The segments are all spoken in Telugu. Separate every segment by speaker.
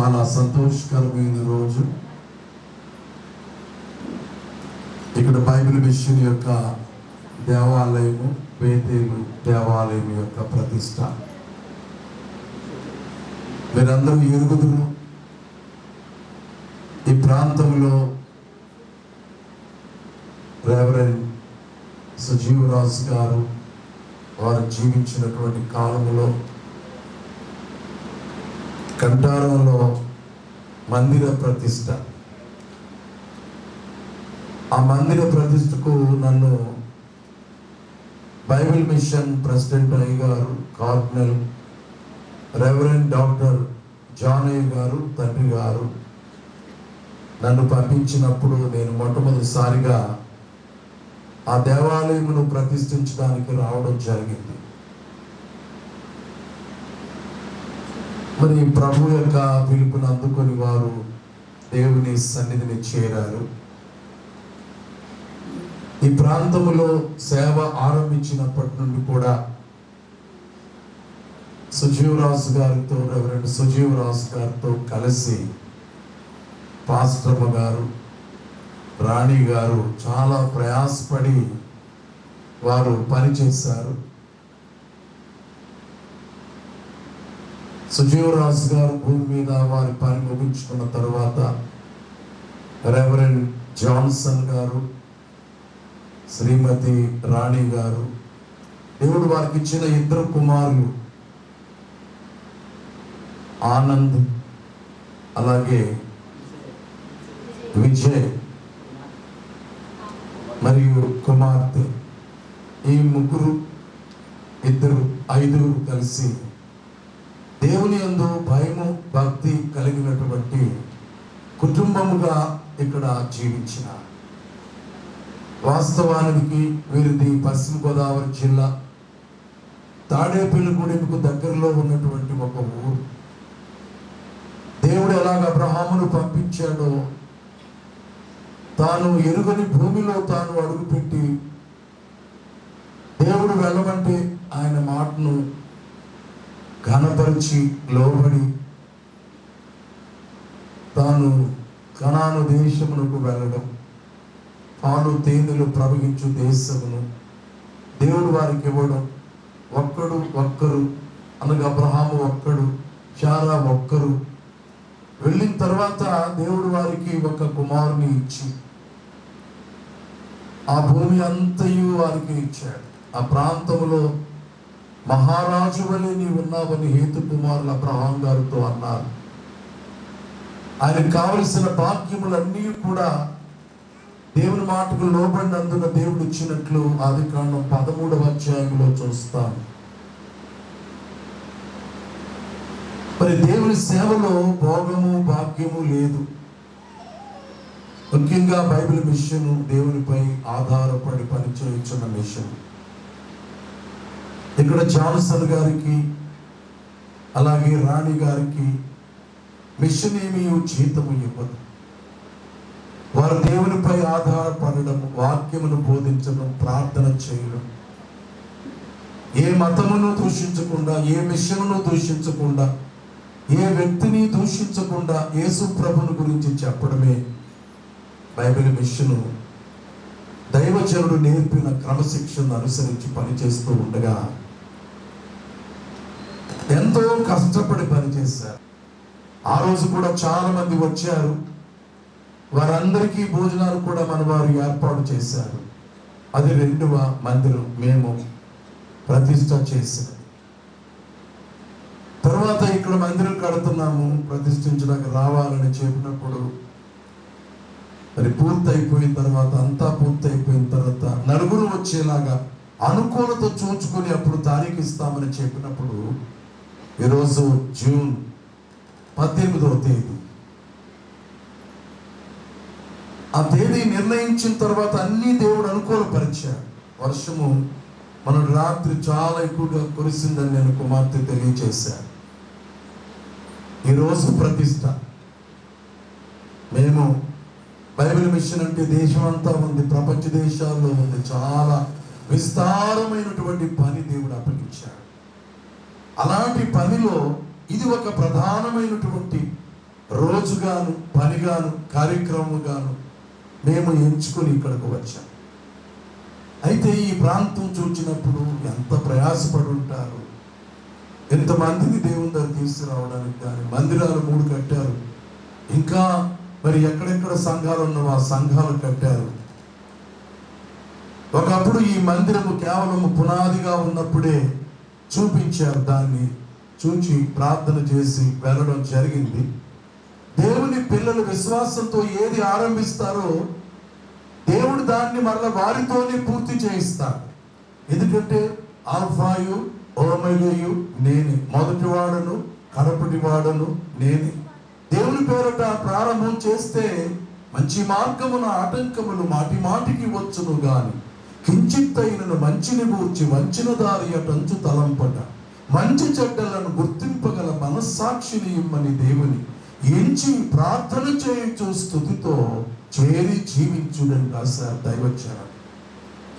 Speaker 1: చాలా సంతోషకరమైన రోజు. ఇక్కడ బైబిల్ మిషన్ యొక్క దేవాలయము, బేతేలు దేవాలయం యొక్క ప్రతిష్ట. మీరందరూ ఎరుగుదురు. ఈ ప్రాంతంలో రెవరెండ్ సజీవరాజు గారు వారు జీవించినటువంటి కాలంలో కంటారంలో మందిర ప్రతిష్ట. ఆ మందిర ప్రతిష్టకు నన్ను బైబిల్ మిషన్ ప్రెసిడెంట్ అయ్య గారు, కార్డినల్ రెవరెండ్ డాక్టర్ జానయ్య గారు తండ్రి గారు నన్ను పంపించినప్పుడు నేను మొట్టమొదటిసారిగా ఆ దేవాలయమును ప్రతిష్ఠించడానికి రావడం జరిగింది. మరి ప్రభు యొక్క పిలుపును అందుకొని వారు దేవుని సన్నిధిని చేరారు. ఈ ప్రాంతంలో సేవ ఆరంభించినప్పటి నుండి కూడా సుజీవరాజు గారితో, రెవరెండ్ సుజీవరాజు గారితో కలిసి పాస్టర్మ గారు, రాణి గారు చాలా ప్రయాసపడి వారు పనిచేశారు. సుజీవరాజు గారు భూమి మీద వారి పని ముగించుకున్న తర్వాత రెవరెండ్ జాన్సన్ గారు, శ్రీమతి రాణి గారు, దేవుడు వారికి ఇచ్చిన ఇద్దరు కుమారులు ఆనంద్ అలాగే విజయ్ మరియు కుమార్తె, ఈ ముగ్గురు ఐదుగురు కలిసి దేవుని యందు భయము భక్తి కలిగినటువంటి కుటుంబముగా ఇక్కడ జీవించిన. వాస్తవానికి వీరిది పశ్చిమ గోదావరి జిల్లా తాడేపల్లిగూడెంకు దగ్గరలో ఉన్నటువంటి ఒక ఊరు. దేవుడు ఎలాగ అబ్రహామును పంపించాడో తాను ఎరుగని భూమిలో తాను అడుగుపెట్టి దేవుడు వెళ్ళమంటే ఆయన మాటను ఘనపరిచి లోబడి తాను కనాను దేశమునకు వెళ్ళడం, పాలు తేనెలు ప్రవహించు దేశమును దేవుడు వారికి ఇవ్వడం, ఒక్కరు అనగా అబ్రహాము ఒక్కడు, శారా ఒక్కరు. వెళ్ళిన తర్వాత దేవుడు వారికి ఒక కుమారుని ఇచ్చి ఆ భూమి అంతయు వారికి ఇచ్చాడు. ఆ ప్రాంతంలో మహారాజు వలె నీవు ఉన్నావని హేతు కుమారులు అబ్రహాం గారితో అన్నారు. ఆయనకు కావలసిన భాగ్యములన్నీ కూడా దేవుని మాటకు లోబడినందున దేవుడు ఇచ్చినట్లు ఆదికాండం 13వ అధ్యాయంలో చూస్తాం. మరి దేవుని సేవలో భోగము భాగ్యము లేదు. ముఖ్యంగా బైబిల్ మిషన్ దేవునిపై ఆధారపడి పనిచేయుచున్న మిషన్. ఇక్కడ జాన్సన్ గారికి అలాగే రాణి గారికి మిషన్ ఏమీ జీతము ఇవ్వదు. వారు దేవునిపై ఆధారపడడం, వాక్యమును బోధించడం, ప్రార్థన చేయడం, ఏ మతమును దూషించకుండా, ఏ మిషన్ను దూషించకుండా, ఏ వ్యక్తిని దూషించకుండా యేసు ప్రభుని గురించి చెప్పడమే బైబిల్ మిషను. దైవజనుడు నేర్పిన క్రమశిక్షణను అనుసరించి పనిచేస్తూ ఉండగా ఎంతో కష్టపడి పనిచేశారు. ఆ రోజు కూడా చాలా మంది వచ్చారు. వారందరికీ భోజనాలు కూడా మన వారు ఏర్పాటు చేశారు. అది 2వ మందిరం మేము ప్రతిష్ట చేసినది. తర్వాత ఇక్కడ మందిరం కడుతున్నాము, ప్రతిష్ఠించడానికి రావాలని చెప్పినప్పుడు మరి పూర్తయిపోయిన తర్వాత, అంతా పూర్తయిపోయిన తర్వాత నలుగురు వచ్చేలాగా అనుకూలత చూచుకొని అప్పుడు తారీఖు ఇస్తామని చెప్పినప్పుడు ఈరోజు జూన్ 18వ తేదీ. ఆ తేదీ నిర్ణయించిన తర్వాత అన్ని దేవుడు అనుకూలపరిచాడు. వర్షము మన రాత్రి చాలా ఎక్కువగా కురిసిందని నేను కుమార్తె తెలియజేశాను. ఈరోజు ప్రతిష్ట. మేము బైబిల్ మిషన్ అంటే దేశం అంతా ఉంది, ప్రపంచ దేశాల్లో ఉంది. చాలా విస్తారమైనటువంటి పని దేవుడు అప్పగించాడు. అలాంటి పనిలో ఇది ఒక ప్రధానమైనటువంటి రోజుగాను, పనిగాను, కార్యక్రమముగాను మేము ఎంచుకొని ఇక్కడికి వచ్చాం. అయితే ఈ ప్రాంతం చూచినప్పుడు ఎంత ప్రయాసపడి ఉంటారు, ఎంతమందిని దేవుని దగ్గర తీసుకురావడానికి. కానీ మందిరాలు 3 కట్టారు, ఇంకా మరి ఎక్కడెక్కడ సంఘాలు ఉన్నవో ఆ సంఘాలు కట్టారు. ఒకప్పుడు ఈ మందిరము కేవలం పునాదిగా ఉన్నప్పుడే చూపించారు. దాన్ని చూచి ప్రార్థన చేసి వెళ్ళడం జరిగింది. దేవుని పిల్లలు విశ్వాసంతో ఏది ఆరంభిస్తారో దేవుడు దాన్ని మరలా వారితోనే పూర్తి చేయిస్తాడు. ఎందుకంటే ఆల్ఫాయు ఓమెగాయు నేనే, మొదటి వాడను కడపటి వాడను నేనే. దేవుని పేరట ప్రారంభం చేస్తే మంచి మార్గమున ఆటంకములు మాటి మాటికి వచ్చును గాని కించిత్తైనను మంచిని గూర్చి వంచిన దారి అటంచు తలంపట, మంచి చెడ్డలను గుర్తింపగల మనస్సాక్షిని ఇమ్మని దేవుని ఎంచి ప్రార్థన చేయొచ్చు స్తుతితో చేరి జీవించుడని రాశారు దైవచనం.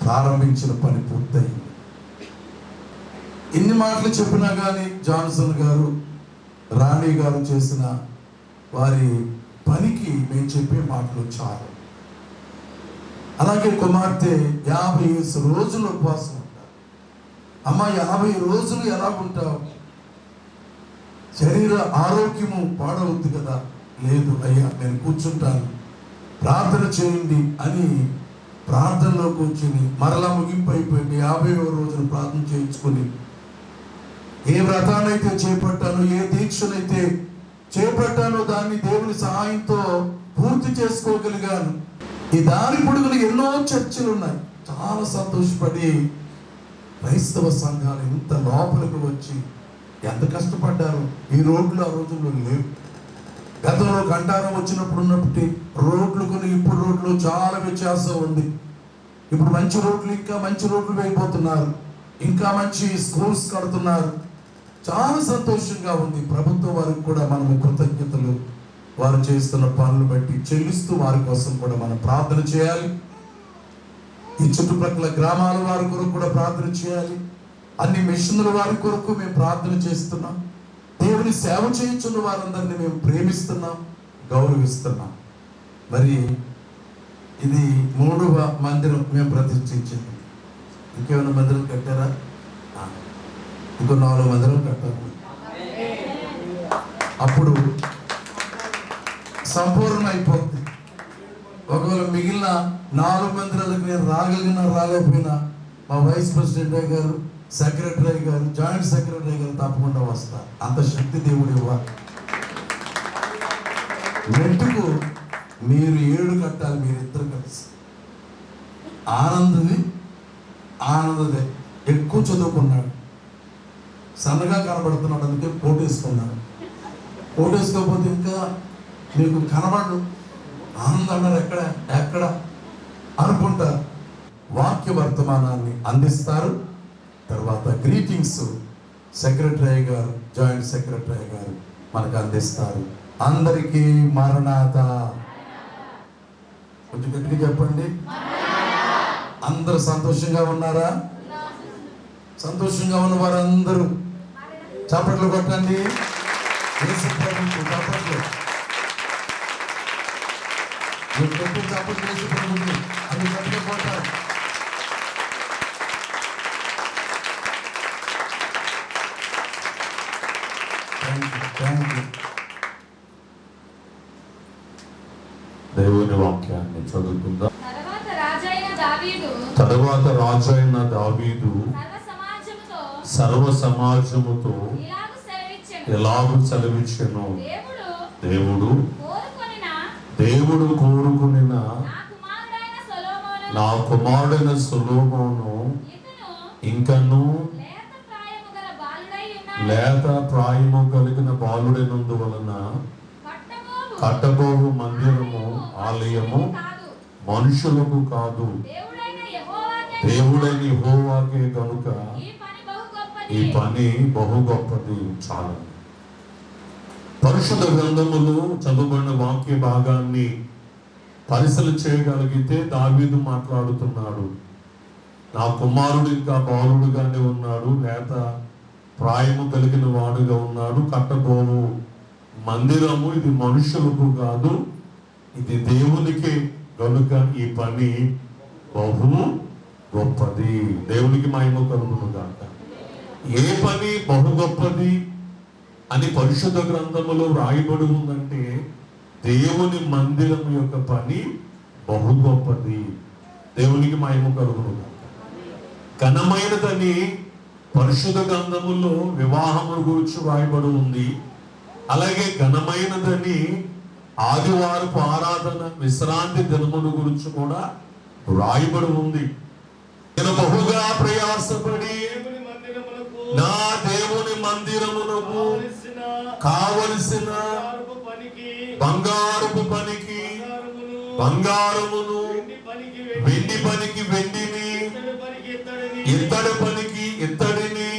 Speaker 1: ప్రారంభించిన పని పూర్తయింది. ఇన్ని మాటలు చెప్పినా కానీ జాన్సన్ గారు, రాణి గారు చేసిన వారి పనికి మేము చెప్పే మాటలు చాలు. అలాగే కుమార్తె 50 రోజులు ఉపవాసం ఉంటారు. అమ్మ 50 రోజులు ఎలా ఉంటావు? శరీర ఆరోగ్యము పాడవద్దు కదా. లేదు అయ్యా, నేను కూర్చుంటాను, ప్రార్థన చేయండి అని ప్రార్థనలో కూర్చుని మరలా ముగింపు అయిపోయింది. 50వ రోజున ప్రార్థన చేయించుకొని ఏ వ్రతానైతే చేపట్టానో, ఏ దీక్షనైతే చేపట్టానో దాన్ని దేవుని సహాయంతో పూర్తి చేసుకోగలిగాను. ఈ దారి పొడుగులు ఎన్నో చర్చలు ఉన్నాయి. చాలా సంతోషపడి క్రైస్తవ సంఘాలు ఇంత లోపలికి వచ్చి ఎంత కష్టపడ్డారు. ఈ రోడ్లు ఆ రోజుల్లో లేవు. గతంలో గంటారం వచ్చినప్పుడు ఉన్నప్పటి రోడ్లు కొన్ని ఇప్పుడు రోడ్లు చాలా వ్యత్యాసం ఉంది. ఇప్పుడు మంచి రోడ్లు, ఇంకా మంచి రోడ్లు వేయబోతున్నారు, ఇంకా మంచి స్కూల్స్ కడుతున్నారు. చాలా సంతోషంగా ఉంది. ప్రభుత్వం వారికి కూడా మనము కృతజ్ఞతలు వారు చేస్తున్న పనులు బట్టి చెల్లిస్తూ వారి కోసం కూడా మనం ప్రార్థన చేయాలి. ఈ చుట్టుపక్కల గ్రామాల వారి కొరకు కూడా ప్రార్థన చేయాలి. అన్ని మిషన్ల వారి కొరకు మేము ప్రార్థన చేస్తున్నాం. దేవుని సేవ చేయించున్న వారందరినీ మేము ప్రేమిస్తున్నాం, గౌరవిస్తున్నాం. మరి ఇది 3వ మందిరం మేము ప్రతిష్ఠించింది. ఇంకేమైనా మందిరం కట్టారా? ఇంకో 4 మందిరం కట్టారు. అప్పుడు సంపూర్ణ అయిపోతుంది. ఒకవేళ మిగిలిన 4 మందిరాలకు నేను రాగలిగినా రాలేకపోయినా మా వైస్ ప్రెసిడెంట్ గారు, సెక్రటరీ గారు, జాయింట్ సెక్రటరీ గారు తప్పకుండా వస్తారు. అంత శక్తి దేవుడు ఇవ్వాలి. మెట్టుకు మీరు 7 కట్టాలి, మీరిద్దరు కలిసి. ఆనందదే ఎక్కువ చదువుకున్నాడు, సన్నగా కనబడుతున్నాడు, అందుకే కోటేసుకున్నాడు. కోటేసుకోకపోతే ఇంకా మీకు కనబడు. ఆనందం అన్నారు ఎక్కడ అనుకుంటారు. వాక్య వర్తమానాన్ని అందిస్తారు. తర్వాత గ్రీటింగ్స్ సెక్రటరీ గారు, జాయింట్ సెక్రటరీ గారు మనకు అందిస్తారు. అందరికీ మరణాత. కొంచెం గట్టిగా చెప్పండి. అందరూ సంతోషంగా ఉన్నారా? సంతోషంగా ఉన్న వారందరూ చప్పట్లు కొట్టండి. చప్పట్లు చప్పట్లు వేసి అన్ని చప్పట్లు కొట్టారు.
Speaker 2: దేవుని వాక్యాన్ని చదువుకుందాం.
Speaker 3: తరువాత రాజైన దావీదు
Speaker 2: సర్వ సమాజముతో
Speaker 3: ఎలాగు సెలవిచ్చెను.
Speaker 2: దేవుడు కోరుకొనిన నా కుమారుడైన సొలొమోను ఇంకను లేత ప్రాయము కలిగిన బాలుడైనందువలన కట్టబోవు మందిరము, ఆలయము మనుషులకు కాదు, దేవుడైన యెహోవాకే గనుక ఈ పని బహు గొప్పది. చాలా పరిశుద్ధ గ్రంథములు చదువుబడిన వాక్య భాగాన్ని పరిశీలన చేయగలిగితే దావీదు మాట్లాడుతున్నాడు. నా కుమారుడు ఇంకా బాలుడుగానే ఉన్నాడు, లేత ప్రాయము కలిగిన వాడుగా ఉన్నాడు, కట్టబోవు మందిరము ఇది మనుషులకు కాదు, ఇది దేవునికి. కనుక ఈ పని బహు గొప్పది. దేవునికి మహిమ కలుగును గాక. ఏ పని బహు గొప్పది అని పరిశుద్ధ గ్రంథములో రాయబడి ఉందంటే దేవుని మందిరం యొక్క పని బహు గొప్పది. దేవునికి మహిమ కలుగును గాక. ఘనమైనదని పరిశుద్ధ గ్రంథములో వివాహముల గురించి రాయబడి ఉంది. అలాగే ఘనమైనదని ఆదివారపు ఆరాధన విశ్రాంతి దినముల గురించి కూడా రాయబడి ఉంది. నేను బహుగా ప్రయాసపడి నా దేవుని మందిరమునకు కావలసిన బంగారపు పనికి బంగారమును, వెండి పనికి వెండిని, ఇత్తడి పనికి ఇత్తడిని,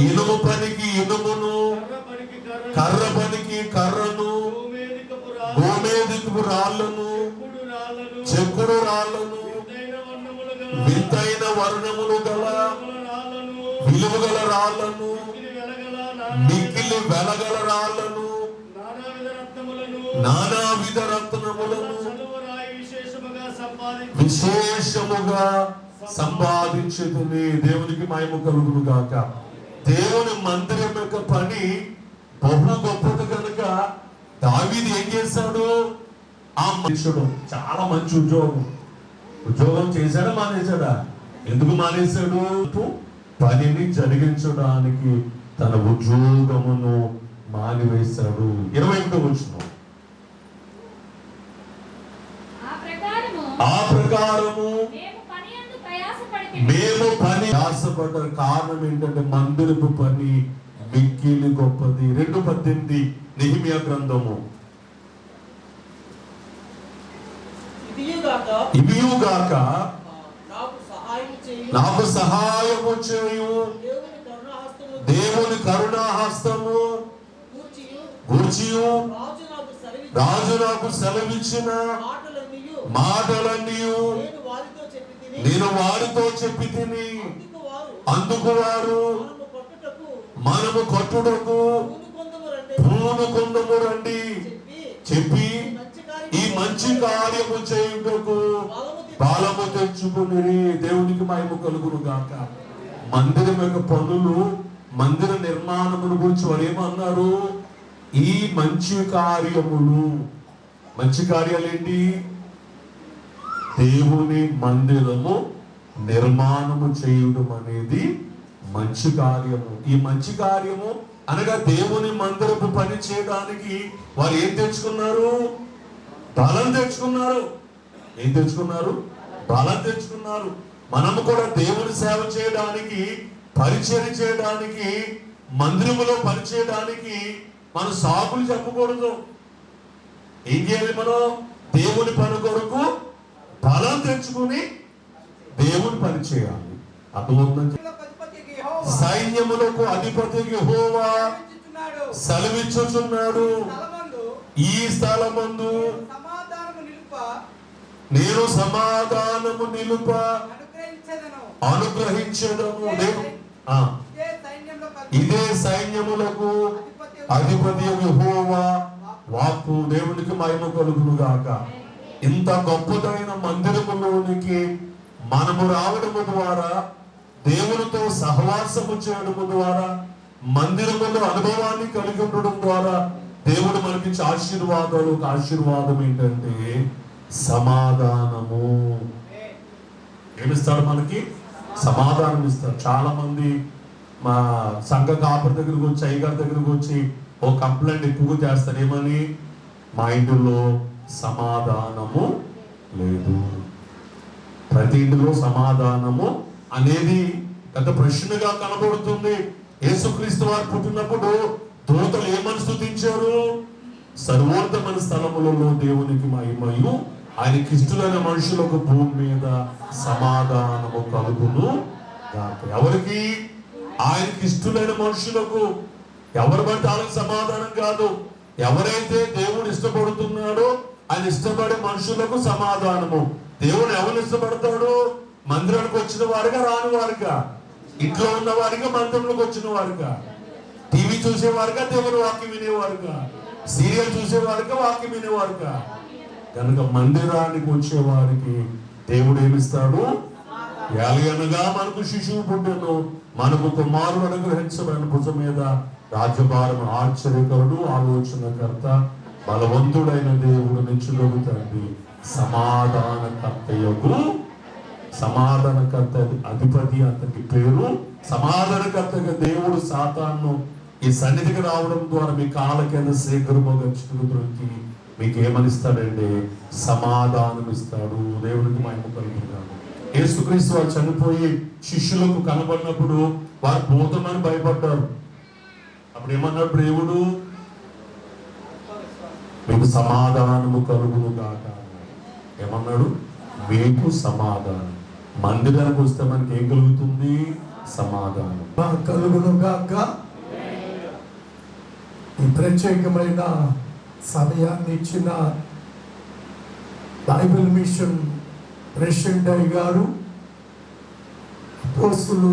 Speaker 2: ఇనుము పనికి ఇనుమును, కర్ర పనికి కర్రను, గోమేధికపు రాళ్లను, చెక్కుడు రాళ్లను, వింతైన వర్ణములు గల విలువగల రాళ్లను, మిక్కిలి వెలగల రాళ్లను, నానావిధ రత్నములను విశేషముగా సంపాదించుకుని. దేవునికి మహిమ కలుగును గాక. దేవుని మందిరం యొక్క పని బహు గొప్పది కనుక దావీదు ఏం చేశాడు? ఆ మనుషుడు చాలా మంచి ఉద్యోగం చేశాడా మానేశాడా? ఎందుకు మానేశాడు? పనిని జరిగించడానికి తన ఉద్యోగమును మానివేశాడు. 21వ వచనం. ఆ ప్రకారము మేము పని ఆశపడ్డ కారణం ఏంటంటే మందిరపు పని మిక్కిలి గొప్పది. 2:18 నెహెమ్యా గ్రంథము. ఇవియుగాక నాకు సహాయము చేయు దేవుని కరుణాహస్తము గూర్చియు రాజు నాకు సెలవిచ్చిన మాటలన్నీ నేను వారితో చెప్పి తిని, అందుకు వారు మనము కొట్టుటకు పూనుకొందము రండి చెప్పి ఈ మంచి కార్యము చేయుటకు బలము తెచ్చుకుని. దేవునికి మహిమ కలుగును గాక. మందిరం యొక్క పనులు, మందిర నిర్మాణముల గురించి వారు ఏమన్నారు? ఈ మంచి కార్యములు. మంచి కార్యాలు ఏంటి? దేవుని మందిరము నిర్మాణము చేయడం అనేది మంచి కార్యము. ఈ మంచి కార్యము అనగా దేవుని మందిరపు పని చేయడానికి వారు ఏం తెచ్చుకున్నారు? బలం తెచ్చుకున్నారు. ఏం తెచ్చుకున్నారు? బలం తెచ్చుకున్నారు. మనము కూడా దేవుని సేవ చేయడానికి, పరిచయం చేయడానికి, మందిరములో పనిచేయడానికి మనం సాకులు చెప్పకూడదు. ఏం చేయాలి? మనం దేవుని పని కొరకు బలం తెచ్చుకుని దేవుని పని చేయాలి. అర్థమవుతుందని సైన్యములకు అధిపతి యెహోవా సెలవిచ్చుచున్నాడు. ఈ స్థలమందు నేను సమాధానము నిలుప అనుగ్రహించదను. ఇదే సైన్యములకు అధిపతి యెహోవా వాక్కు. దేవునికి మహిమ కలుగును గాక. ఇంత గొప్పదైన మందిరములోనికి మనము రావడము ద్వారా, దేవునితో సహవాసము చేయడము ద్వారా, మందిరములో అనుభవాన్ని కలిగి ఉండడం ద్వారా దేవుడు మనకి ఆశీర్వాదాలు. ఒక ఆశీర్వాదం ఏంటంటే సమాధానము. ఏమిస్తాడు? మనకి సమాధానం ఇస్తాడు. చాలా మంది మా సంఘ కాపరి దగ్గరకు వచ్చి, అయ్యగారి దగ్గరకు వచ్చి ఓ కంప్లైంట్ ఎక్కువగా చేస్తారు. ఏమని? మా ఇంటిలో సమాధానము లేదు. ప్రతి ఇంటిలో సమాధానము అనేది పెద్ద ప్రశ్నగా కనబడుతుంది. యేసుక్రీస్తు వారు పుట్టినప్పుడు దూతలు ఏమని స్తుతించారు? సర్వోన్నతమైన స్థలములలో దేవునికి మహిమయు, ఆయనకి ఇష్టమైన మనుషులకు భూమి మీద సమాధానము కలుగును గాక. ఎవరికి? ఆయనకి ఇష్టమైన మనుషులకు. ఎవరు పడితే వాళ్ళకి సమాధానం కాదు. ఎవరైతే దేవుడు ఇష్టపడుతున్నాడో ఆయన ఇష్టపడే మనుషులకు సమాధానము. దేవుడు ఎవరు ఇష్టపడతాడు? మందిరానికి వచ్చిన వారుగా, రాని వారుగా, ఇంట్లో ఉన్న వారిగా, మందిరంలోకి వచ్చిన వారుగా, టీవీ చూసేవారుగా, దేవుని వాక్యం వినేవారుగా, సీరియల్ చూసేవారుగా, వాక్యం వినేవారుగా. కనుక మందిరానికి వచ్చేవారికి దేవుడు ఏమిస్తాడు? ఎలాగనగా మనకు శిశువు పుట్టెను, మనకు కుమారుడు అనుగ్రహించబడిన భుజం మీద రాజ్యభారం. ఆశ్చర్యకరుడు, ఆలోచనకర్త, బలవంతుడైన దేవుడు, నిత్యుడగు తండ్రి, సమాధానకర్తయగు. సమాధానకర్త అధిపతి అతనికి పేరు. సమాధానకర్తగా దేవుడు సాతాను ఈ సన్నిధికి రావడం ద్వారా మీ కాళ్ళ కింద శీఘ్రముగా చిరుద్రొక్కి మీకు ఏమనిస్తాడండి? సమాధానం ఇస్తాడు. దేవునికి మహిమ కలుగుతాడు. యేసుక్రీస్తు వారు చనిపోయి శిష్యులకు కనబడినప్పుడు వారు పోతామని భయపడ్డారు. అప్పుడు ఏమన్నాడు దేవుడు? మీకు సమాధానము కలుగును గాక. ఏమన్నాడు? మీకు సమాధానం. మందిరానికి వస్తే మనకి ఏం కలుగుతుంది? సమాధానం
Speaker 1: కలుగును గాక. ఈ ప్రత్యేకమైన సమయాన్ని ఇచ్చిన బైబిల్ మిషన్ ప్రెసిడెంట్ అయ్య గారు, అపోస్తులు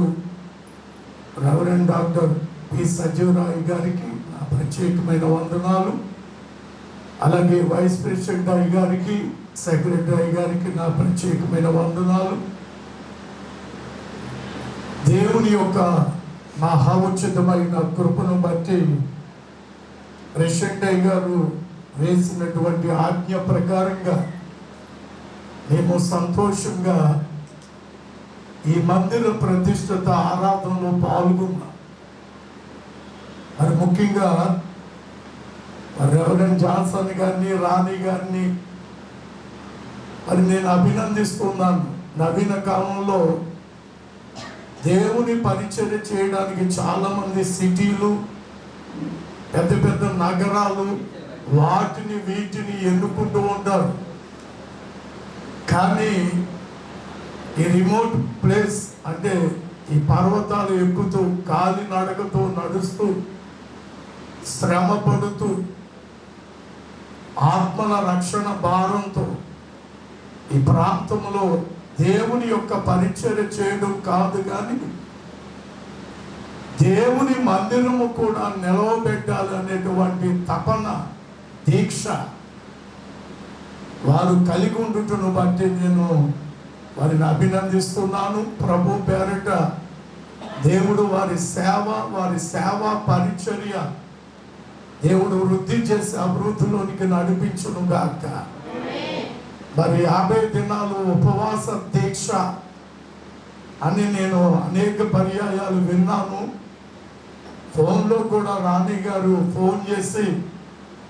Speaker 1: రెవరెండ్ డాక్టర్ పి సజీవరాయ్ గారికి నా ప్రత్యేకమైన వందనాలు. అలాగే వైస్ ప్రెసిడెంట్ అయ్య గారికి, సెక్రటరీ గారికి నా ప్రత్యేకమైన వందనాలు. దేవుని యొక్క మహోన్నతమైన కృపను బట్టి ప్రెసిడెంట్ అయ్య గారు వేసినటువంటి ఆజ్ఞ ప్రకారంగా మేము సంతోషంగా ఈ మందిర ప్రతిష్ఠిత ఆరాధనలో పాల్గొన్నాం. మరి ముఖ్యంగా రెవరెండ్ జాన్సన్ గారిని, రాణి గారిని మరి నేను అభినందిస్తున్నాను. నవీన కాలంలో దేవుని పరిచర్య చేయడానికి చాలామంది సిటీలు, పెద్ద పెద్ద నగరాలు, వాటిని వీటిని ఎన్నుకుంటూ ఉంటారు. కానీ ఈ రిమోట్ ప్లేస్ అంటే ఈ పర్వతాలు ఎక్కుతూ, కాలినడకతో నడుస్తూ, శ్రమ పడుతూ, ఆత్మల రక్షణ భారంతో ఈ ప్రాంతంలో దేవుని యొక్క పరిచర్య చేయడం కాదు, కానీ దేవుని మందిరము కూడా నిలవబెట్టాలనేటువంటి తపన, దీక్ష వారు కలిగి ఉండుటను బట్టి నేను వారిని అభినందిస్తున్నాను. ప్రభు పేరిట దేవుడు వారి సేవ పరిచర్య దేవుడు వృద్ధి చేసి అభివృద్ధిలోనికి నడిపించును గాక. మరి 50 దినాలు ఉపవాస దీక్ష అని నేను అనేక పర్యాయాలు విన్నాను. ఫోన్లో కూడా రాణి గారు ఫోన్ చేసి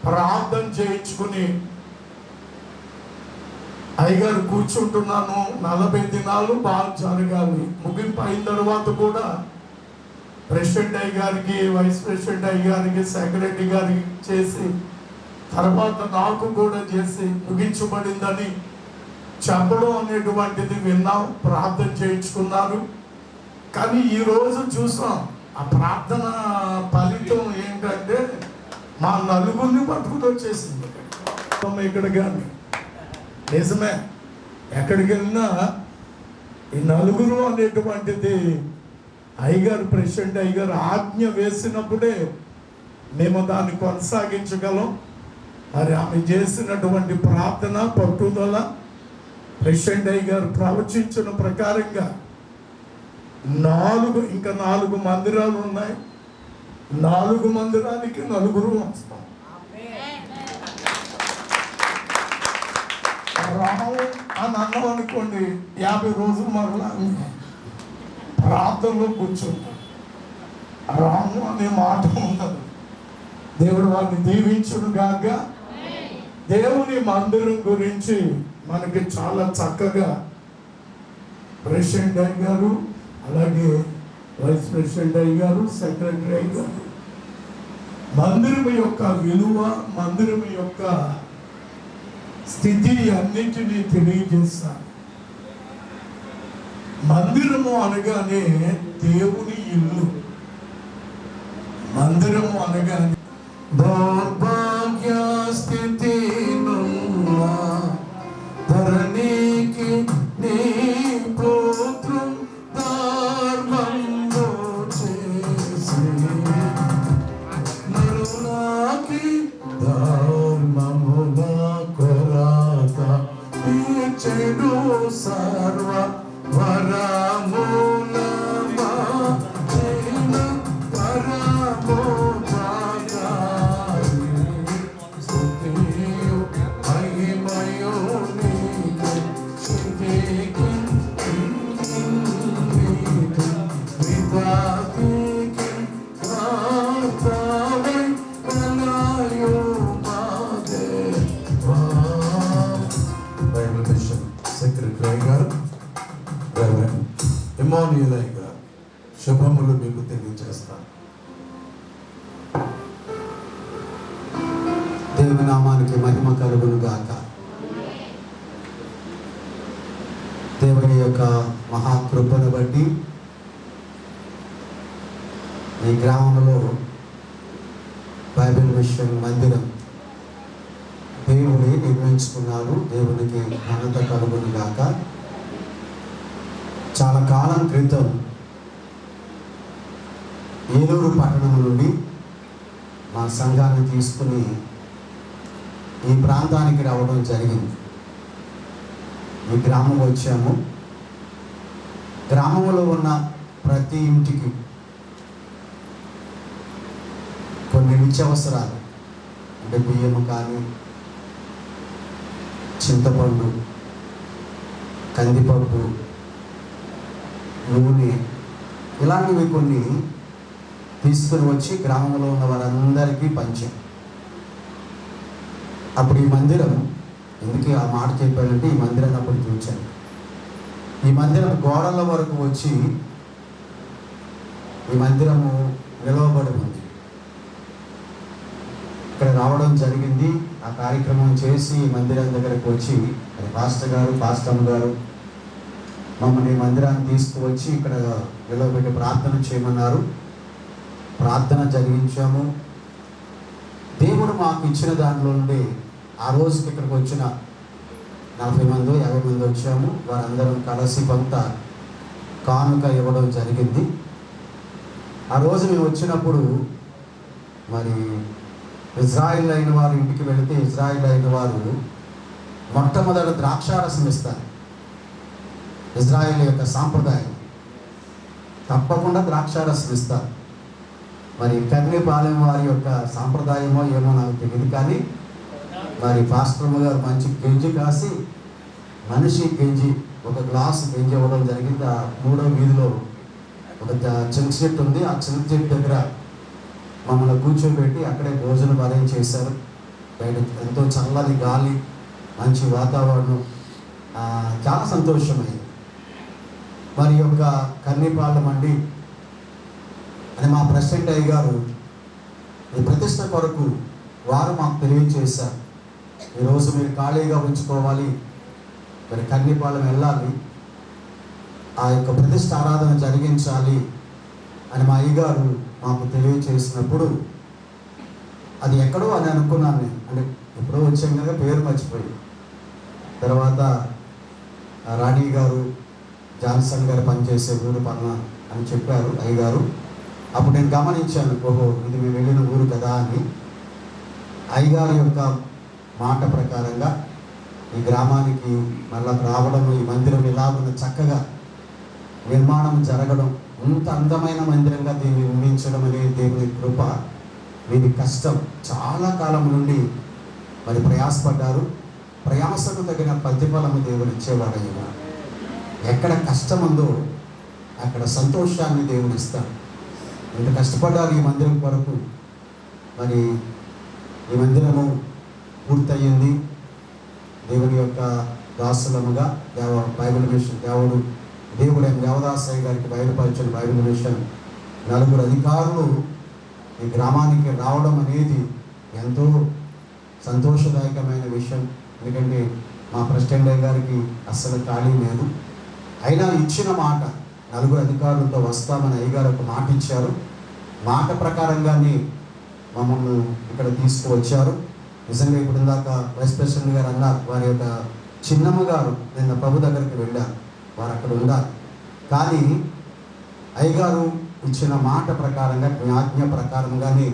Speaker 1: ప్రార్థన చేయించుకుని, అయ్యగారు కూర్చుంటున్నాను, 40 దినాలు బాగా జరగాలి. ముగింపు అయిన తర్వాత కూడా ప్రెసిడెంట్ అయ్య గారికి, వైస్ ప్రెసిడెంట్ అయ్య గారికి, సెక్రటరీ గారికి చేసి, తర్వాత నాకు కూడా చేసి ముగించబడిందని చెప్పడం అనేటువంటిది విన్నాం. ప్రార్థన చేయించుకున్నారు. కానీ ఈరోజు చూసాం ఆ ప్రార్థన ఫలితం ఏంటంటే మా నలుగురిని పట్టుకుని వచ్చేసింది ఇక్కడ. కానీ నిజమే, ఎక్కడికి వెళ్ళినా ఈ నలుగురు అనేటువంటిది అయ్యగారు, ప్రెసిడెంట్ అయ్యగారు ఆజ్ఞ వేసినప్పుడే మేము దాన్ని కొనసాగించగలం. మరి ఆమె చేసినటువంటి ప్రార్థన, పట్టుదల, ప్రెసిడెంట్ అయ్యగారు ప్రవచించిన ప్రకారంగా 4 మందిరాలు ఉన్నాయి. 4 మందిరానికి 4 వస్తాం. రాము అని అన్నాం అనుకోండి, 50 రోజులు మరలా ప్రార్థనలో కూర్చుంటాం. రాము అనే మాట ఉండదు. దేవుడు వారిని దీవించును గాక. దేవుని మందిరం గురించి మనకి చాలా చక్కగా ప్రెసిడెంట్ అయ్య గారు, అలాగే వైస్ ప్రెసిడెంట్ అయ్య గారు, సెక్రటరీ అయ్య గారు మందిరం యొక్క విలువ, మందిరం యొక్క స్థితి అన్నింటినీ తెలియజేస్తారు. మందిరము అనగానే దేవుని ఇల్లు. మందిరము అనగానే దౌర్భాగ్య స్థితి ధరణికి నీ పుత్రం ధర్మంలో చేసి చెడు సర్వ వరముల మాచిన కరము జాగాలి స్తుతియు మహిమయు నీకే స్తుతికి వితాకి కాతవై కలయు మాదేవా. బైబిల్ మిషన్ సెక్రటరీ గారు రెవరెండ్ ఇమానుయేల్ గారు శుభములు మీకు తెలియజేస్తాను.
Speaker 4: దేవుని నామానికి మహిమ కలుగును గాక. దేవుని యొక్క మహాకృపను బట్టి ఈ గ్రామంలో బైబిల్ మిషన్ మందిరం దేవుని నిర్మించుకున్నారు. దేవునికి ఘనత కలుగును గాక. చాలా కాలం క్రితం ఏలూరు పట్టణం నుండి మా సంఘాన్ని తీసుకుని ఈ ప్రాంతానికి రావడం జరిగింది. ఈ గ్రామం వచ్చాము. గ్రామంలో ఉన్న ప్రతి ఇంటికి కొన్ని నిత్యావసరాలు అంటే బియ్యము కానీ, చింతపండు, కందిపప్పు, నూనె ఇలాంటివి కొన్ని తీసుకుని వచ్చి గ్రామంలో ఉన్న వారందరికీ పంచాం. అప్పుడు ఈ మందిరం, ఎందుకు ఆ మాట చెప్పానంటే ఈ మందిరాన్ని అప్పుడు చూచాను. ఈ మందిరం గోడల వరకు వచ్చి ఈ మందిరము నిలవబడి ఉంది. ఇక్కడ రావడం జరిగింది. ఆ కార్యక్రమం చేసి ఈ మందిరం దగ్గరకు వచ్చి పాస్టర్ గారు, పాస్టమ్ గారు మమ్మల్ని ఈ మందిరాన్ని తీసుకువచ్చి ఇక్కడ నిలవబెట్టి ప్రార్థన చేయమన్నారు. ప్రార్థన జరిగించాము. దేవుడు మాకు ఇచ్చిన దాంట్లో నుండి ఆ రోజుకి ఇక్కడికి వచ్చిన 40 మంది 50 మంది వచ్చాము. వారందరం కలిసి కొంత కానుక ఇవ్వడం జరిగింది. ఆ రోజు మేము వచ్చినప్పుడు మరి ఇజ్రాయిల్ అయిన వారు ఇంటికి వెళితే ఇజ్రాయిల్ అయిన వారు మొట్టమొదటి ద్రాక్షారసం ఇస్తారు. ఇజ్రాయిల్ యొక్క సాంప్రదాయం తప్పకుండా ద్రాక్షారసం ఇస్తారు. మరి కర్ణిపాలెం వారి యొక్క సాంప్రదాయమో ఏమో నాకు తెలియదు, కానీ మరి పాస్టర్ గారు మంచి గెంజి కాసి మనిషి గెంజి ఒక గ్లాసు గెంజి ఇవ్వడం జరిగింది. ఆ 3వ వీధిలో ఒక చింత చెట్టు ఉంది. ఆ చింత చెట్టు దగ్గర మమ్మల్ని కూర్చోబెట్టి అక్కడే భోజనం అరేంజ్ చేశారు. బయట ఎంతో చల్లని గాలి, మంచి వాతావరణం, చాలా సంతోషమైంది. మరి యొక్క కర్ణిపాలెం అండి అని మా ప్రెసిడెంట్ అయ్య గారు ఈ ప్రతిష్ట కొరకు వారు మాకు తెలియజేశారు. ఈరోజు మీరు ఖాళీగా ఉంచుకోవాలి, మరి కర్ణిపాలెం వెళ్ళాలి, ఆ యొక్క ప్రతిష్ట ఆరాధన జరిగించాలి అని మా అయ్యగారు మాకు తెలియజేసినప్పుడు అది ఎక్కడో అని అనుకున్నాను నేను. అంటే ఎప్పుడో వచ్చాం కదా, పేరు మర్చిపోయి. తర్వాత రాణి గారు, జాన్సన్ గారు పనిచేసే ఊరు పన్న అని చెప్పారు అయ్యగారు. అప్పుడు నేను గమనించాను, ఓహో ఇది మేము వెళ్ళిన ఊరు కదా అని. అయ్యగారి యొక్క మాట ప్రకారంగా ఈ గ్రామానికి మళ్ళా రావడం, ఈ మందిరం ఇలాగున్న చక్కగా నిర్మాణం జరగడం, ఇంత అందమైన మందిరంగా దీన్ని నిర్మించడం అనేది దేవుని కృప. వీరి కష్టం చాలా కాలం నుండి మరి ప్రయాసపడ్డారు. ప్రయాసకు తగిన ప్రతిఫలము దేవుడు ఇచ్చేవాడు. అయినా ఎక్కడ కష్టం ఉందో అక్కడ సంతోషాన్ని దేవుడు ఇస్తాడు. ఇంత కష్టపడ్డారు ఈ మందిరం కొరకు. మరి ఈ మందిరము పూర్తయింది. దేవుని యొక్క దాసులముగా బైబిల్ మిషన్ దేవుడు దేవదాసయ్య గారికి బయలుపరిచిన బైబిల్ మిషన్ 4 అధికారులు ఈ గ్రామానికి రావడం అనేది ఎంతో సంతోషదాయకమైన విషయం. ఎందుకంటే మా ప్రెసిడెంట్ అయ్య గారికి అస్సలు ఖాళీ లేదు. అయినా ఇచ్చిన మాట 4 అధికారులతో వస్తామని అయ్యగారు ఒక మాట ఇచ్చారు. మాట ప్రకారంగానే మమ్మల్ని ఇక్కడ తీసుకువచ్చారు. నిజంగా ఇప్పుడు ఇందాక వైస్ ప్రెసిడెంట్ గారు అన్నారు, వారి యొక్క చిన్నమ్మ గారు నిన్న ప్రభు దగ్గరికి వెళ్ళారు, వారు అక్కడ ఉన్నారు. కానీ అయ్యగారు ఇచ్చిన మాట ప్రకారంగా, ఆజ్ఞ ప్రకారంగానే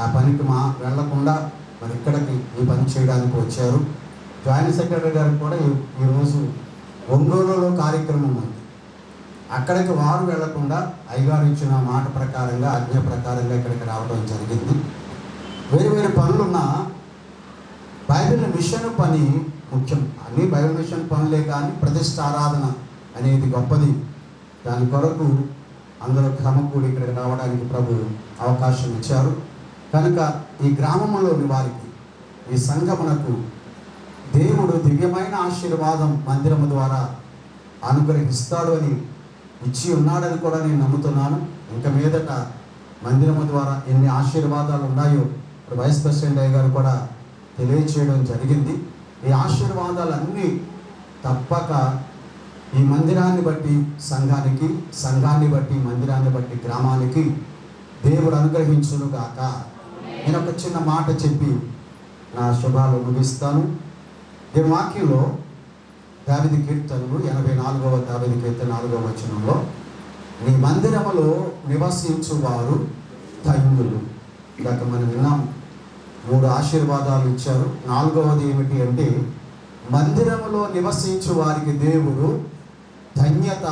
Speaker 4: ఆ పనికి వెళ్లకుండా మరి ఇక్కడికి ఈ పని చేయడానికి వచ్చారు. జాయింట్ సెక్రటరీ గారికి కూడా ఈరోజు ఒంగోలులో కార్యక్రమం ఉంది. అక్కడికి వారు వెళ్లకుండా అయ్యగారు ఇచ్చిన మాట ప్రకారంగా, ఆజ్ఞ ప్రకారంగా ఇక్కడికి రావడం జరిగింది. వేరు వేరు పనులున్న బైబిల్ మిషన్ పని ముఖ్యం. అన్ని బైబిల్ మిషన్ పనులే, కానీ ప్రతిష్టారాధన అనేది గొప్పది. దాని కొరకు అందరూ సమకూడి ఇక్కడికి రావడానికి ప్రభు అవకాశం ఇచ్చారు. కనుక ఈ గ్రామంలోని వారికి, ఈ సంఘమునకు దేవుడు దివ్యమైన ఆశీర్వాదం మందిరము ద్వారా అనుగ్రహిస్తాడు అని ఇచ్చి ఉన్నాడని కూడా నేను నమ్ముతున్నాను. ఇంకా మీదట మందిరము ద్వారా ఎన్ని ఆశీర్వాదాలు ఉన్నాయో ఇప్పుడు వైస్ ప్రెసిడెంట్ అయ్య గారు కూడా తెలియచేయడం జరిగింది. ఈ ఆశీర్వాదాలన్నీ తప్పక ఈ మందిరాన్ని బట్టి సంఘానికి, సంఘాన్ని బట్టి మందిరాన్ని బట్టి గ్రామానికి దేవుడు అనుగ్రహించును గాక. నేను ఒక చిన్న మాట చెప్పి నా శుభాలు ముగిస్తాను. దేవుని వాక్యంలో దావీదు కీర్తనలు 84వ దావీదు కీర్తన 4వ వచనంలో, నీ మందిరములో నివసించువారు ధన్యులు. ఇందాక మనం విన్నాం, 3 ఆశీర్వాదాలు ఇచ్చారు. 4వది ఏమిటి అంటే, మందిరములో నివసించు వారికి దేవుడు ధన్యత,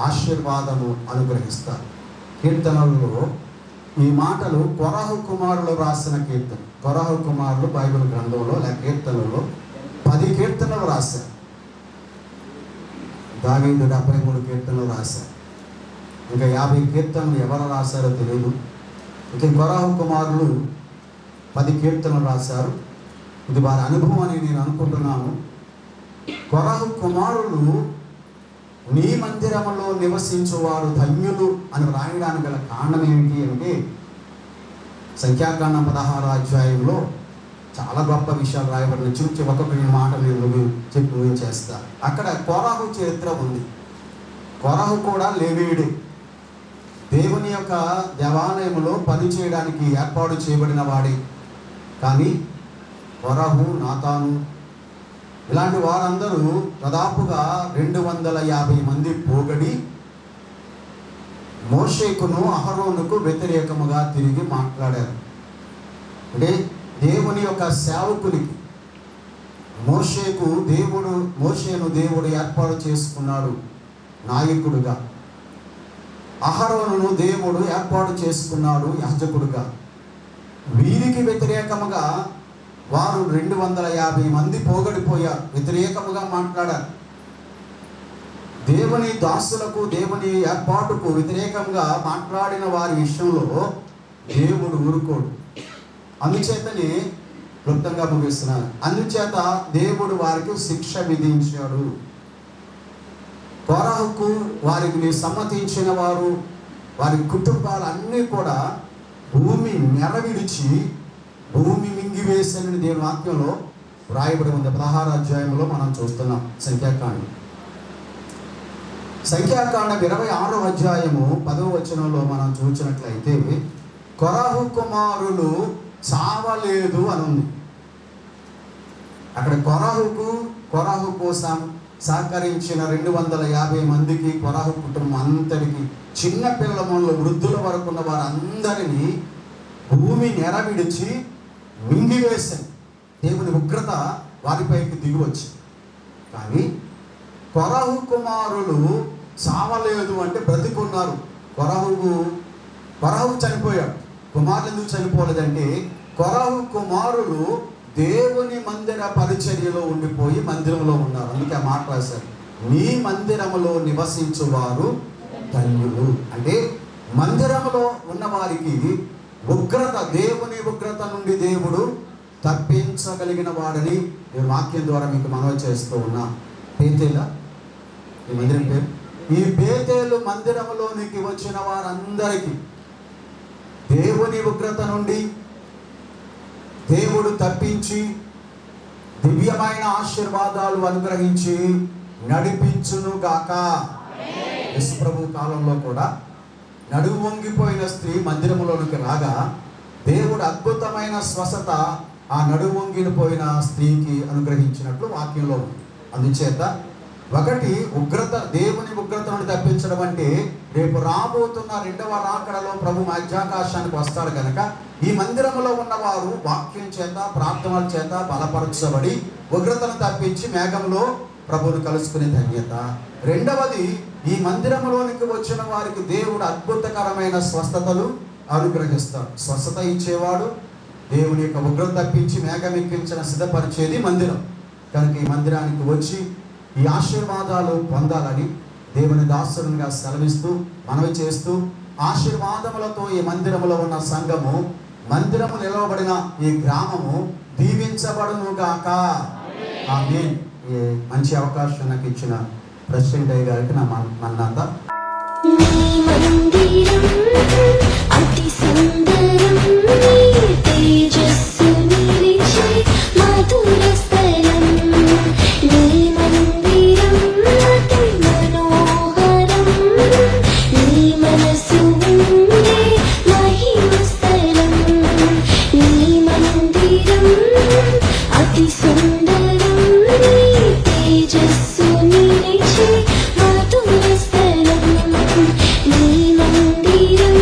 Speaker 4: ఆశీర్వాదము అనుగ్రహిస్తారు. కీర్తనలలో ఈ మాటలు కొరహు కుమారులు రాసిన కీర్తన. కొరహు కుమారులు బైబిల్ గ్రంథంలో లేక కీర్తనలో 10 కీర్తనలు రాశారు. దావీదు 73 కీర్తనలు రాశారు. ఇంకా 50 కీర్తనలు ఎవరు రాశారో తెలియదు. ఇంకా కొరహు కుమారులు 10 కీర్తనలు రాశారు. ఇది వారి అనుభవం అని నేను అనుకుంటున్నాను. కొరహు కుమారులు నీ మందిరములో నివసించువారు ధన్యులు అని రాయడానికి గల కారణం ఏమిటి అంటే, సంఖ్యాకాండం 16వ అధ్యాయంలో చాలా గొప్ప విషయాలు రాయబడిన. చూచి ఒక్కొక్క మాట నేను చెప్పి ముగించేస్తా. అక్కడ కొరహు చరిత్ర ఉంది. కొరహు కూడా లేవీయుడే. దేవుని యొక్క దేవాలయంలో పని చేయడానికి ఏర్పాటు చేయబడిన వాడే. కానీ కొరహు, నాతాను ఇలాంటి వారందరూ దాదాపుగా 250 మంది పోగడి మోషేకును అహరోనుకు వ్యతిరేకముగా తిరిగి మాట్లాడారు. అంటే దేవుని యొక్క సేవకునికి మోషేను దేవుడు ఏర్పాటు చేసుకున్నాడు నాయకుడుగా. అహరోనును దేవుడు ఏర్పాటు చేసుకున్నాడు యాజకుడుగా. వీరికి వ్యతిరేకముగా వారు 250 మంది పోగడిపోయారు, వ్యతిరేకముగా మాట్లాడారు. దేవుని దాసులకు, దేవుని ఏర్పాటుకు వ్యతిరేకంగా మాట్లాడిన వారి విషయంలో దేవుడు ఊరుకోడు. అందుచేతనే క్లుప్తంగా ముగిస్తున్నాను. అందుచేత దేవుడు వారికి శిక్ష విధించాడు. కొరహుకు వారికి సమ్మతించిన వారు, వారి కుటుంబాలన్నీ కూడా భూమి నెరవిడిచి భూమి మింగివేసని దేవుని వాక్యంలో వ్రాయబడి ఉంది. 16వ అధ్యాయంలో మనం చూస్తున్నాం. సంఖ్యాకాండం 26వ అధ్యాయము 10వ వచనంలో మనం చూసినట్లయితే, కొరహు కుమారులు చావలేదు అని ఉంది. అక్కడ కొరహు కోసం సహకరించిన 250 మందికి, కొరహు కుటుంబం అంతరికి, చిన్న పిల్లల మొదలు వృద్ధుల వరకు ఉన్న వారందరినీ భూమి నెరవిడిచి మింగివేశాను. దేవుని ఉగ్రత వారిపైకి దిగివచ్చి. కానీ కొరహు కుమారులు చావలేదు అంటే బ్రతికున్నారు. కొరహు చనిపోయాడు. కుమారులు ఎందుకు చనిపోలేదంటే, కొరహు కుమారులు దేవుని మందిర పరిచర్యలో ఉండిపోయి మందిరంలో ఉన్నారు. అందుకే ఆ మాట రాశారు, నీ మందిరములో నివసించువారు ధన్యులు. అంటే మందిరములో ఉన్నవారికి ఉగ్రత, దేవుని ఉగ్రత నుండి దేవుడు తప్పించగలిగిన వాడని నేను వాక్యం ద్వారా మీకు మనవి చేస్తూ ఉన్నా. బేతేలా ఈ మందిరం పేరు. ఈ బేతేలు మందిరములోనికి వచ్చిన వారందరికీ దేవుని ఉగ్రత నుండి దేవుడు తప్పించి దివ్యమైన ఆశీర్వాదాలు అనుగ్రహించి నడిపించును గాక. యేసు ప్రభు కాలంలో కూడా నడుము వంగిపోయిన స్త్రీ మందిరములోనికి రాగా దేవుడు అద్భుతమైన స్వస్థత ఆ నడుము వంగిపోయిన స్త్రీకి అనుగ్రహించినట్లు వాక్యంలో ఉంది. అందుచేత ఒకటి ఉగ్రత, దేవుని ఉగ్రత నుండి తప్పించడం అంటే రేపు రాబోతున్న 2వ రాకడలో ప్రభు మధ్యాకాశానికి వస్తాడు కనుక ఈ మందిరములో ఉన్నవారు వాక్యం చేత, ప్రార్థనల చేత బలపరచబడి ఉగ్రతను తప్పించి మేఘంలో ప్రభువును కలుసుకునే ధన్యత. రెండవది, ఈ మందిరంలోనికి వచ్చిన వారికి దేవుడు అద్భుతకరమైన స్వస్థతలు అనుగ్రహిస్తాడు. స్వస్థత ఇచ్చేవాడు దేవుని యొక్క ఉగ్రత తప్పించి మేఘం ఎక్కించిన సిద్ధపరిచేది మందిరం. కనుక ఈ మందిరానికి వచ్చి ఈ ఆశీర్వాదాలు పొందాలని దేవుని దాసునిగా సెలవిస్తూ మనవి చేస్తూ, ఆశీర్వాదములతో ఈ మందిరములో ఉన్న సంఘము, మందిరము నిలవబడిన ఈ గ్రామము దీవించబడును గాక. ఆమేన్. ఈ మంచి అవకాశం నాకు ఇచ్చిన ప్రెసిడెంట్ అయ్య గారికి నా మన్నత.
Speaker 5: నీ మందిరం అతి సుందరం, నీ తేజస్సు నిలిచే మధుర స్థలం. నీ మందిరం అతి మనోహరం, నీ మనసు ఉండే మహిమ స్థలం. నీ మందిరం అతి సుందరం, నీ తేజస్సు నిలిచే మధుర స్థలం. నీ మందిరం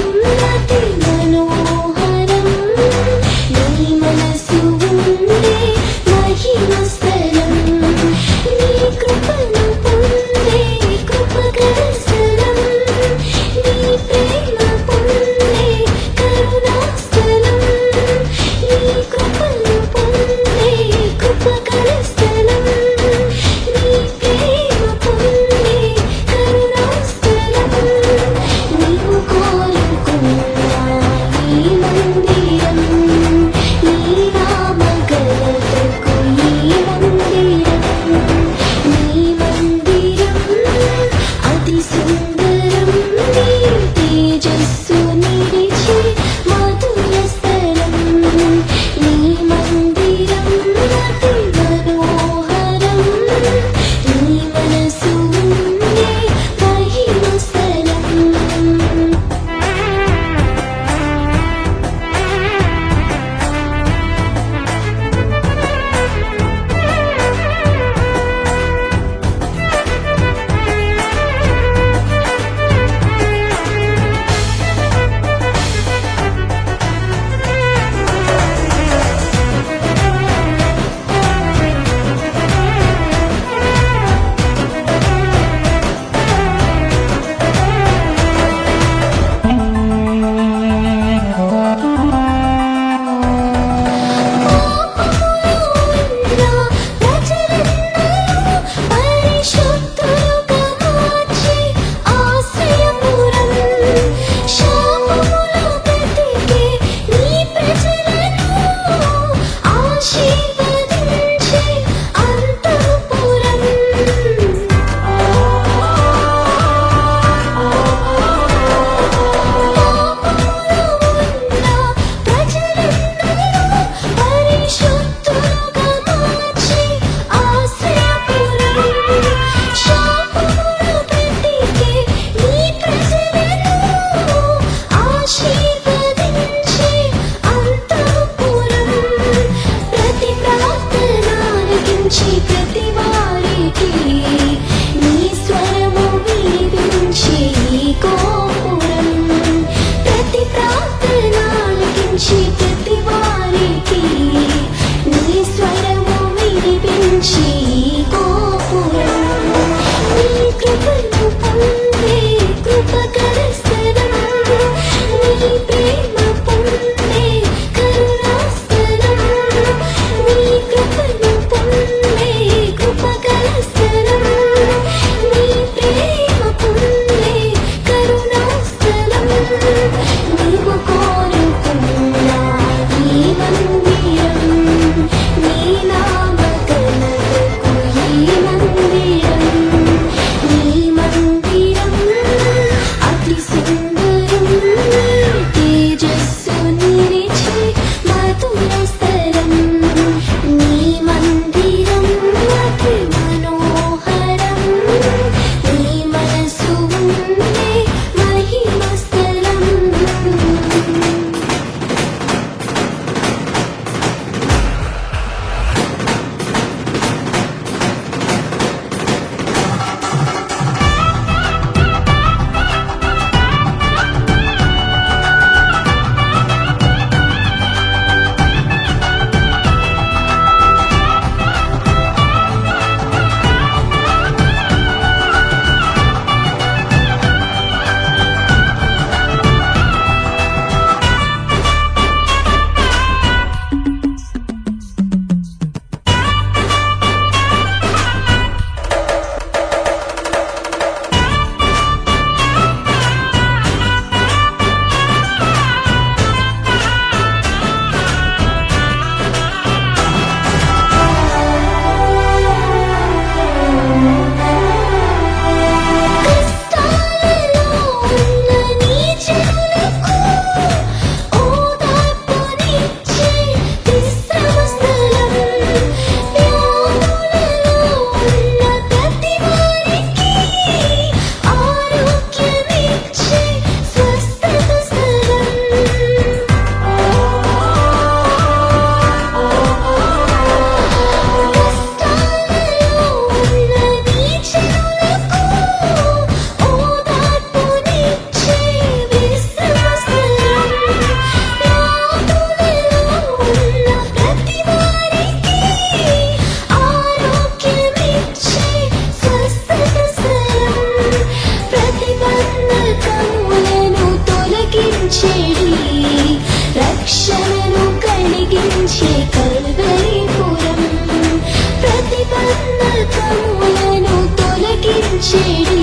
Speaker 5: పాపములను తొలగించెడి,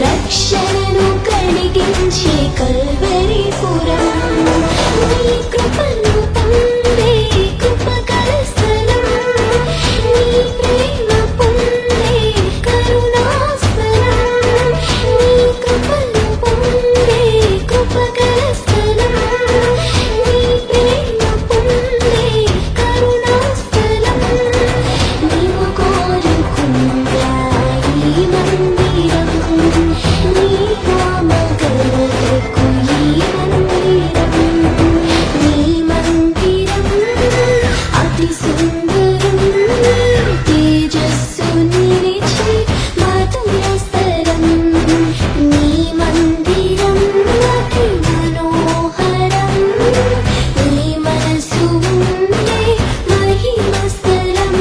Speaker 5: రక్షణను కలిగించే కల్వరిపురం. నీ కృపను పొందే కృపగల స్థలం, నీ ప్రేమ పొందే కరుణాస్థలం. నీ కృపను పొందే కృపగల స్థలం, నీ ప్రేమ పొందే కరుణాస్థలం. నీవు కోరుకున్న ఈ మందిరం, నీ నామఘనతకు ఈ మందిరం. నీ మందిరం అతి సుందరం, తేజస్సు నిలిచే మధుర స్థలం. నీ మందిరం అతి మనోహరం, నీ మనసు ఉండే మహిమ స్థలం.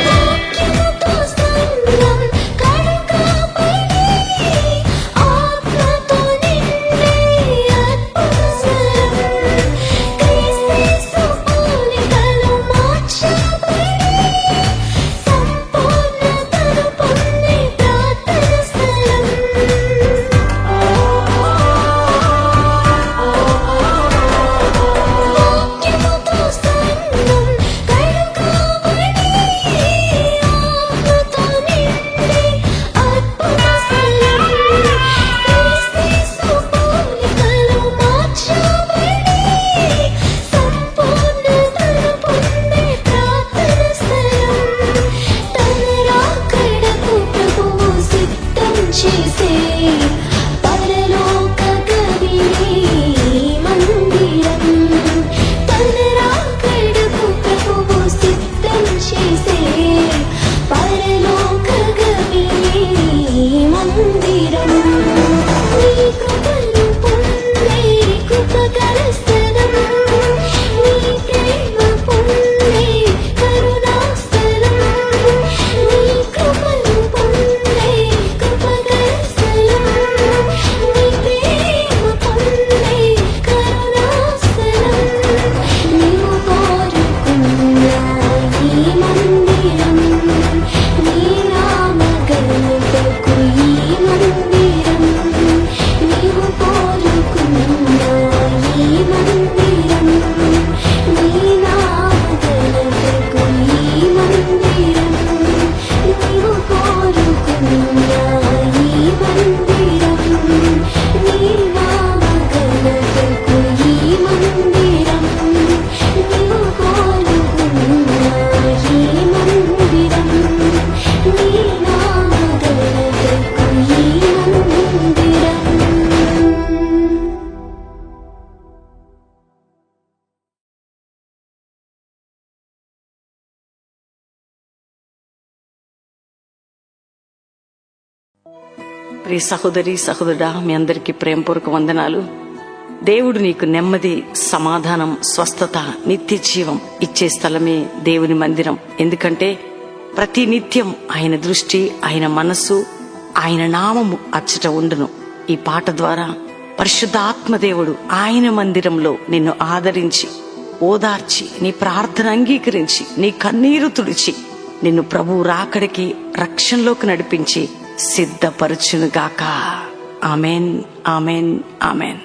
Speaker 5: వాక్యముతో సంఘం కడగబడి, ఆత్మతో నిండే అద్భుత స్వరం. క్రీస్తు పోలికలో మార్చబడి, సంపూర్ణతను పొందే ప్రార్థన స్థలం. వాక్యముతో సంఘం కడగబడి, ఆత్మతో నిండే అద్భుత స్థలం. క్రీస్తు పోలికలో మార్చబడి, సంపూర్ణతను పొందే ప్రార్థన స్థలం. తన రాకడకు ప్రభువు సిద్ధం చేసే పరలోక గవినే మందిరం. తన రాకడకు ప్రభువు సిద్ధం చేసే పరలోక గవినే మందిరం. నీ కృపను పొందే కృపగల స్థలం, నీ ప్రేమ పొందే కరుణాస్థలం. నీ కృపను పొందే కృపగల స్థలం, నీ ప్రేమ పొందే కరుణాస్థలం. నీవు కోరుకున్న ఈ మందిరం, నీ నామఘనతకు ఈ మందిరం. నీవు కోరుకున్న ఈ మందిరం, నీ నామఘనతకు ఈ మందిరం. నీవు కోరుకున్న ఈ మందిరం, నీ నామఘనతకు ఈ మందిరం. నీవు కోరుకున్న ఈ మందిరం, నీ నామఘనతకు ఈ మందిరం.
Speaker 6: ప్రియ సహోదరి సహోదరుడా, మీ అందరికీ ప్రేమపూర్వక వందనాలు. దేవుడు నీకు నెమ్మది, సమాధానం, స్వస్థత, నిత్య జీవం ఇచ్చే స్థలమే దేవుని మందిరం. ఎందుకంటే ప్రతి నిత్యం ఆయన దృష్టి, ఆయన మనస్సు, ఆయన నామము అచ్చట ఉండును. ఈ పాట ద్వారా పరిశుద్ధాత్మదేవుడు ఆయన మందిరంలో నిన్ను ఆదరించి, ఓదార్చి, నీ ప్రార్థన అంగీకరించి, నీ కన్నీరు తుడిచి, నిన్ను ప్రభువు రాకడికి, రక్షణలోకి నడిపించి సిద్ధపరచునుగాక. Amen, amen, amen.